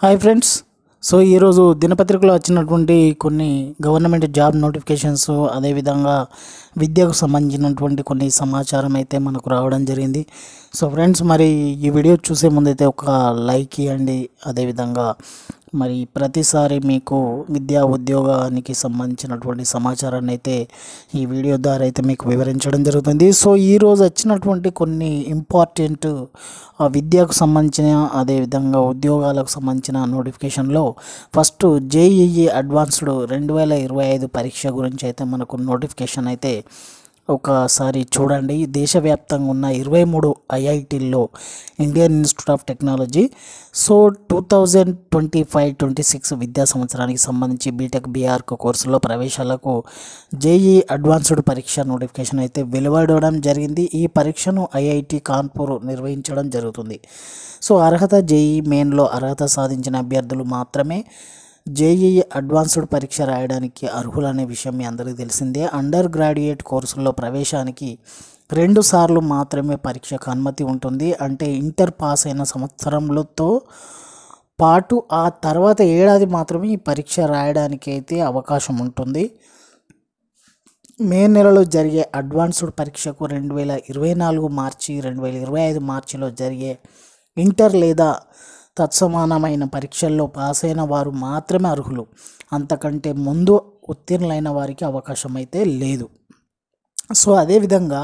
Hi friends. So ఈరోజు దినపత్రికలో వచ్చినటువంటి కొన్ని గవర్నమెంట్ జాబ్ నోటిఫికేషన్స్, అదేవిధంగా విద్యకు సంబంధించినటువంటి కొన్ని సమాచారం అయితే మనకు రావడం జరిగింది. సో ఫ్రెండ్స్, మరి ఈ వీడియో చూసే ముందైతే ఒక లైక్ ఇవ్వండి. అదేవిధంగా మరి ప్రతిసారి మీకు విద్యా ఉద్యోగానికి సంబంధించినటువంటి సమాచారాన్ని అయితే ఈ వీడియో ద్వారా అయితే మీకు వివరించడం జరుగుతుంది. సో ఈరోజు వచ్చినటువంటి కొన్ని ఇంపార్టెంట్ విద్యకు సంబంధించిన, అదేవిధంగా ఉద్యోగాలకు సంబంధించిన నోటిఫికేషన్లో ఫస్ట్ జేఈఈ అడ్వాన్స్డ్ 2025 పరీక్ష గురించి అయితే మనకు నోటిఫికేషన్ అయితే ఒకసారి చూడండి. దేశవ్యాప్తంగా ఉన్న 23 ఐఐటీల్లో Indian Institute of Technology so 2025-26 విద్యా సంవత్సరానికి సంబంధించి బీటెక్ బీఆర్క్ కోర్సులో ప్రవేశాలకు జేఈ అడ్వాన్స్డ్ పరీక్ష నోటిఫికేషన్ అయితే వెలువడడం జరిగింది. ఈ పరీక్షను ఐఐటి కాన్పూర్ నిర్వహించడం జరుగుతుంది. సో అర్హత జేఈ మెయిన్లో అర్హత సాధించిన అభ్యర్థులు మాత్రమే జేఈఈ అడ్వాన్స్డ్ పరీక్ష రాయడానికి అర్హులనే విషయం మీ అందరికీ తెలిసిందే. అండర్ గ్రాడ్యుయేట్ కోర్సుల్లో ప్రవేశానికి 2 సార్లు మాత్రమే పరీక్షకు అనుమతి ఉంటుంది. అంటే ఇంటర్ పాస్ అయిన సంవత్సరంతో పాటు ఆ తర్వాత ఏడాది మాత్రమే ఈ పరీక్ష రాయడానికి అయితే అవకాశం ఉంటుంది. మే నెలలో జరిగే అడ్వాన్స్డ్ పరీక్షకు 2024 మార్చి 2025 మార్చిలో జరిగే ఇంటర్ లేదా తత్సమానమైన పరీక్షల్లో పాస్ అయిన వారు మాత్రమే అర్హులు. అంతకంటే ముందు ఉత్తీర్ణులైన వారికి అవకాశం అయితే లేదు. సో అదేవిధంగా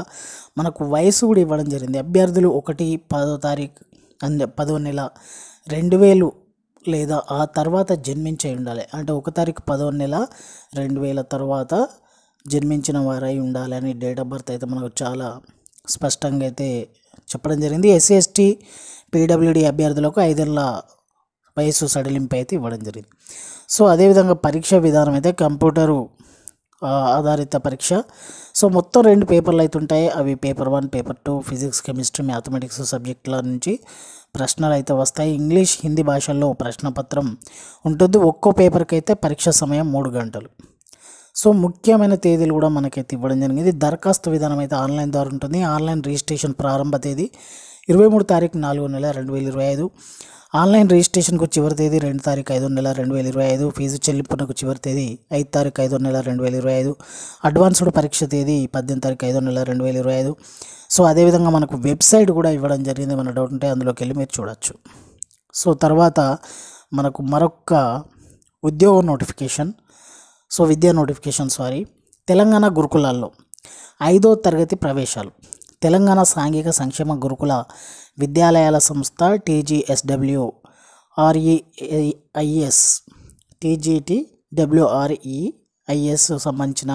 మనకు వయసు కూడా ఇవ్వడం జరిగింది. అభ్యర్థులు 1-10 తారీఖు 10వ నెల 2000 లేదా ఆ తర్వాత జన్మించి ఉండాలి. అంటే 1 తారీఖు 10వ నెల 2000 తర్వాత జన్మించిన వారై ఉండాలి అని డేట్ ఆఫ్ బర్త్ అయితే మనకు చాలా స్పష్టంగా అయితే చెప్పడం జరిగింది. ఎస్సీ ఎస్టీ పీడబ్ల్యూడి అభ్యర్థులకు 5 ఏళ్ల వయసు సడలింపు అయితే ఇవ్వడం జరిగింది. సో అదేవిధంగా పరీక్ష విధానం అయితే కంప్యూటరు ఆధారిత పరీక్ష. సో మొత్తం 2 పేపర్లు అయితే ఉంటాయి. అవి paper 1, paper 2 physics, chemistry, mathematics సబ్జెక్టుల నుంచి ప్రశ్నలు అయితే వస్తాయి. ఇంగ్లీష్, హిందీ భాషల్లో ప్రశ్నపత్రం ఉంటుంది. ఒక్కో పేపర్కి అయితే పరీక్ష సమయం 3 గంటలు. సో ముఖ్యమైన తేదీలు కూడా మనకైతే ఇవ్వడం జరిగింది. దరఖాస్తు విధానం అయితే ఆన్లైన్ ద్వారా ఉంటుంది. ఆన్లైన్ రిజిస్ట్రేషన్ ప్రారంభ తేదీ 23 తారీఖు 4వ నెల 2025. ఆన్లైన్ రిజిస్ట్రేషన్కు చివరి తేదీ 2 తారీఖు 5వ నెల 2025. ఫీజు చెల్లింపునకు చివరి తేదీ 5 తారీఖు 5వ నెల 2025. అడ్వాన్స్డ్ పరీక్ష తేదీ 18 తారీఖు 5వ నెల 2025. సో అదేవిధంగా మనకు వెబ్సైట్ కూడా ఇవ్వడం జరిగింది. మన డౌట్ ఉంటే అందులోకి వెళ్ళి మీరు చూడొచ్చు. సో తర్వాత మనకు మరొక ఉద్యోగ నోటిఫికేషన్, సో విద్యా నోటిఫికేషన్ తెలంగాణ గురుకులాల్లో 5వ తరగతి ప్రవేశాలు. తెలంగాణ సాంఘిక సంక్షేమ గురుకుల విద్యాలయాల సంస్థ TGSWREIS TGTWREIS సంబంధించిన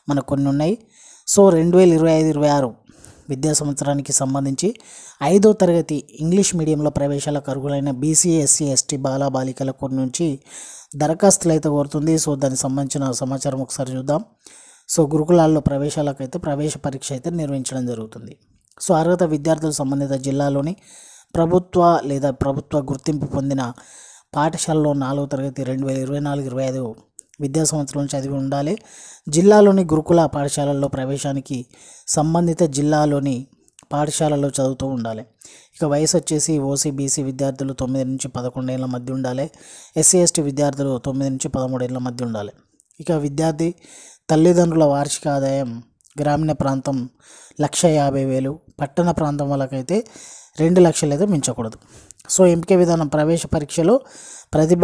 మనకు కొన్ని ఉన్నాయి. సో 2025-26 విద్యా సంవత్సరానికి సంబంధించి 5వ తరగతి ఇంగ్లీష్ మీడియంలో ప్రవేశాలకు అర్హులైన బీసీ, ఎస్సీ, ఎస్టీ బాలబాలికలకు నుంచి దరఖాస్తులు అయితే కోరుతుంది. సో దానికి సంబంధించిన సమాచారం ఒకసారి చూద్దాం. సో గురుకులాల్లో ప్రవేశాలకైతే ప్రవేశ పరీక్ష అయితే నిర్వహించడం జరుగుతుంది. సో అర్హత విద్యార్థులు సంబంధిత జిల్లాలోని ప్రభుత్వ లేదా ప్రభుత్వ గుర్తింపు పొందిన పాఠశాలలో 4వ తరగతి 2024-25 విద్యా సంవత్సరం చదివి ఉండాలి. జిల్లాలోని గురుకుల పాఠశాలల్లో ప్రవేశానికి సంబంధిత జిల్లాలోని పాఠశాలలో చదువుతూ ఉండాలి. ఇక వయసు వచ్చేసి ఓసీ, బీసీ విద్యార్థులు 9-11 ఏళ్ల మధ్య ఉండాలి. ఎస్సీ, ఎస్టీ విద్యార్థులు 9-13 ఏళ్ల మధ్య ఉండాలి. ఇక విద్యార్థి తల్లిదండ్రుల వార్షిక ఆదాయం గ్రామీణ ప్రాంతం 1,50,000, పట్టణ ప్రాంతం వాళ్ళకైతే 2 లక్షలు అయితే మించకూడదు. సో ఎంపిక విధానం ప్రవేశ పరీక్షలో ప్రతిభ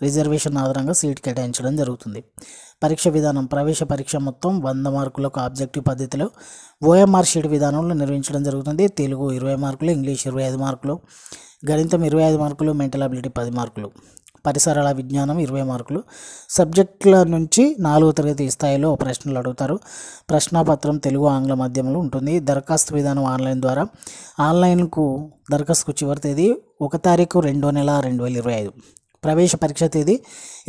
రిజర్వేషన్ ఆధారంగా సీట్ కేటాయించడం జరుగుతుంది. పరీక్ష విధానం ప్రవేశ పరీక్ష మొత్తం 100 మార్కులకు ఆబ్జెక్టివ్ పద్ధతిలో ఓఎంఆర్ షీట్ విధానంలో నిర్వహించడం జరుగుతుంది. తెలుగు 20 మార్కులు, ఇంగ్లీష్ 25 మార్కులు, గణితం 25 మార్కులు, మెంటల్ అబిలిటీ 10 మార్కులు, పరిసరాల విజ్ఞానం 20 మార్కులు. సబ్జెక్టుల నుంచి 4వ తరగతి స్థాయిలో ప్రశ్నలు అడుగుతారు. ప్రశ్నాపత్రం తెలుగు, ఆంగ్ల మాధ్యమంలో ఉంటుంది. దరఖాస్తు విధానం ఆన్లైన్ ద్వారా. ఆన్లైన్కు దరఖాస్తుకు చివరి తేదీ 1 తారీఖు 2వ నెల 2025. ప్రవేశ పరీక్ష తేదీ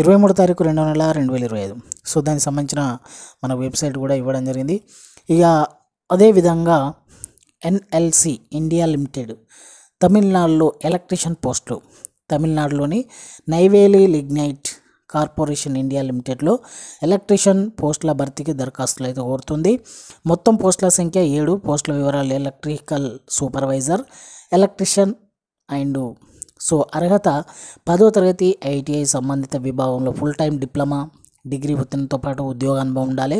23 తారీఖు 2వ నెల 2025. సో దానికి సంబంధించిన మన వెబ్సైట్ కూడా ఇవ్వడం జరిగింది. ఇక అదేవిధంగా ఎన్ఎల్సి ఇండియా లిమిటెడ్ తమిళనాడులో ఎలక్ట్రీషియన్ పోస్టులు. తమిళనాడులోని నైవేలి లిగ్నైట్ కార్పొరేషన్ ఇండియా లిమిటెడ్లో ఎలక్ట్రీషియన్ పోస్టుల భర్తీకి దరఖాస్తులు అయితే కోరుతుంది. మొత్తం పోస్టుల సంఖ్య 7. పోస్టుల వివరాలు electrical supervisor, electrician and so అర్హత 10వ తరగతి ఐటీఐ సంబంధిత విభాగంలో ఫుల్ టైం డిప్లొమా డిగ్రీ ఉత్తీర్ణతో పాటు ఉద్యోగ అనుభవం ఉండాలి.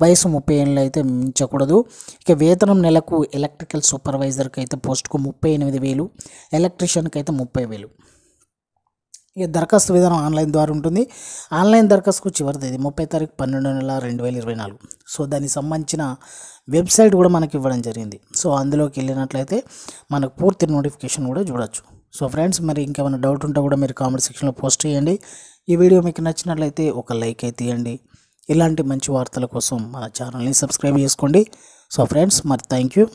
వయసు 30 ఏళ్ళు అయితే మించకూడదు. ఇక వేతనం నెలకు ఎలక్ట్రికల్ సూపర్వైజర్కి అయితే పోస్టుకు 38,000, ఎలక్ట్రీషియన్కి అయితే 30,000. ఇక దరఖాస్తు విధానం ఆన్లైన్ ద్వారా ఉంటుంది. ఆన్లైన్ దరఖాస్తుకు చివరి తేదీ 30/12/2024. సో దానికి సంబంధించిన వెబ్సైట్ కూడా మనకి ఇవ్వడం జరిగింది. సో అందులోకి వెళ్ళినట్లయితే మనకు పూర్తి నోటిఫికేషన్ కూడా చూడొచ్చు. సో ఫ్రెండ్స్, మరి ఇంకేమైనా డౌట్ ఉంటే కూడా మీరు కామెంట్ సెక్షన్లో పోస్ట్ చేయండి. ఈ వీడియో మీకు నచ్చినట్లయితే ఒక లైక్ అయితే ఇవ్వండి. ఇలాంటి మంచి వార్తల కోసం మన ఛానల్ని సబ్స్క్రైబ్ చేసుకోండి. సో ఫ్రెండ్స్, మరి థ్యాంక్ యూ.